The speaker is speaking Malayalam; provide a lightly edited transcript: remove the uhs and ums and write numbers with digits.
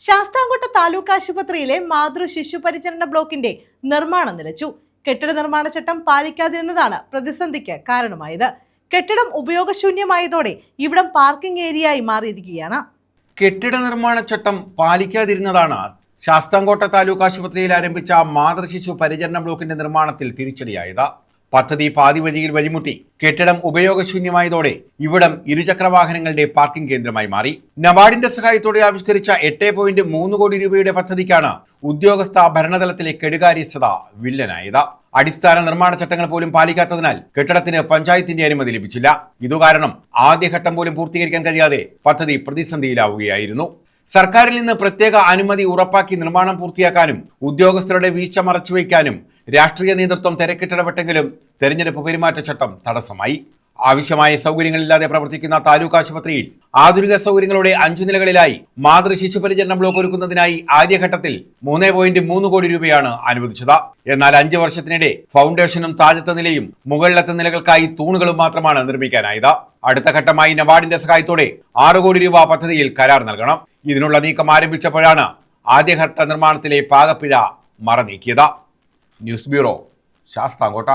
ശാസ്താംകോട്ട താലൂക്ക് ആശുപത്രിയിലെ മാതൃ ശിശു പരിചരണ ബ്ലോക്കിന്റെ നിർമ്മാണം നിലച്ചു. കെട്ടിട നിർമ്മാണ ചട്ടം പാലിക്കാതിരുന്നതാണ് പ്രതിസന്ധിക്ക് കാരണമായത്. കെട്ടിടം ഉപയോഗശൂന്യമായതോടെ ഇവിടം പാർക്കിംഗ് ഏരിയയായി മാറിയിരിക്കുകയാണ്. കെട്ടിട നിർമ്മാണ ചട്ടം പാലിക്കാതിരുന്നതാണ് ശാസ്താംകോട്ട താലൂക്ക് ആശുപത്രിയിൽ ആരംഭിച്ച മാതൃശിശു പരിചരണ ബ്ലോക്കിന്റെ നിർമ്മാണത്തിൽ തിരിച്ചടിയായത്. പദ്ധതി പാതിവഴിയിൽ വഴിമുട്ടി കെട്ടിടം ഉപയോഗശൂന്യമായതോടെ ഇവിടം ഇരുചക്ര വാഹനങ്ങളുടെ പാർക്കിംഗ് കേന്ദ്രമായി മാറി. നബാർഡിന്റെ സഹായത്തോടെ ആവിഷ്കരിച്ച 8.3 കോടി രൂപയുടെ പദ്ധതിക്കാണ് ഉദ്യോഗസ്ഥ ഭരണതലത്തിലെ കെടുകാര്യസ്ഥത വില്ലനായത്. അടിസ്ഥാന നിർമ്മാണ ചട്ടങ്ങൾ പോലും പാലിക്കാത്തതിനാൽ കെട്ടിടത്തിന് പഞ്ചായത്തിന്റെ അനുമതി ലഭിച്ചില്ല. ഇതുകാരണം ആദ്യഘട്ടം പോലും പൂർത്തീകരിക്കാൻ കഴിയാതെ പദ്ധതി പ്രതിസന്ധിയിലാവുകയായിരുന്നു. സർക്കാരിൽ നിന്ന് പ്രത്യേക അനുമതി ഉറപ്പാക്കി നിർമ്മാണം പൂർത്തിയാക്കാനും ഉദ്യോഗസ്ഥരുടെ വീഴ്ച മറച്ചുവെക്കാനും രാഷ്ട്രീയ നേതൃത്വം തിരക്കിട്ടിടപെട്ടെങ്കിലും തെരഞ്ഞെടുപ്പ് പെരുമാറ്റച്ചട്ടം തടസ്സമായി. ആവശ്യമായ സൗകര്യങ്ങളില്ലാതെ പ്രവർത്തിക്കുന്ന താലൂക്ക് ആശുപത്രിയിൽ ആധുനിക സൗകര്യങ്ങളോടെ 5 നിലകളിലായി മാതൃ ശിശു പരിചരണ ബ്ലോക്ക് ഒരുക്കുന്നതിനായി ആദ്യഘട്ടത്തിൽ 3.3 കോടി രൂപയാണ് അനുവദിച്ചത്. എന്നാൽ 5 വർഷത്തിനിടെ ഫൗണ്ടേഷനും താഴത്തെ നിലയും മുകളിലത്തെ നിലകൾക്കായി തൂണുകളും മാത്രമാണ് നിർമ്മിക്കാനായത്. അടുത്ത ഘട്ടമായി നബാർഡിന്റെ സഹായത്തോടെ 6 കോടി രൂപ പദ്ധതിയിൽ കരാർ നൽകണം. ഇതിനുള്ള നീക്കം ആരംഭിച്ചപ്പോഴാണ് ആദ്യഘട്ട നിർമ്മാണത്തിലെ പാകപ്പിഴ മറനീക്കിയത്. News bureau, Sasthamkotta.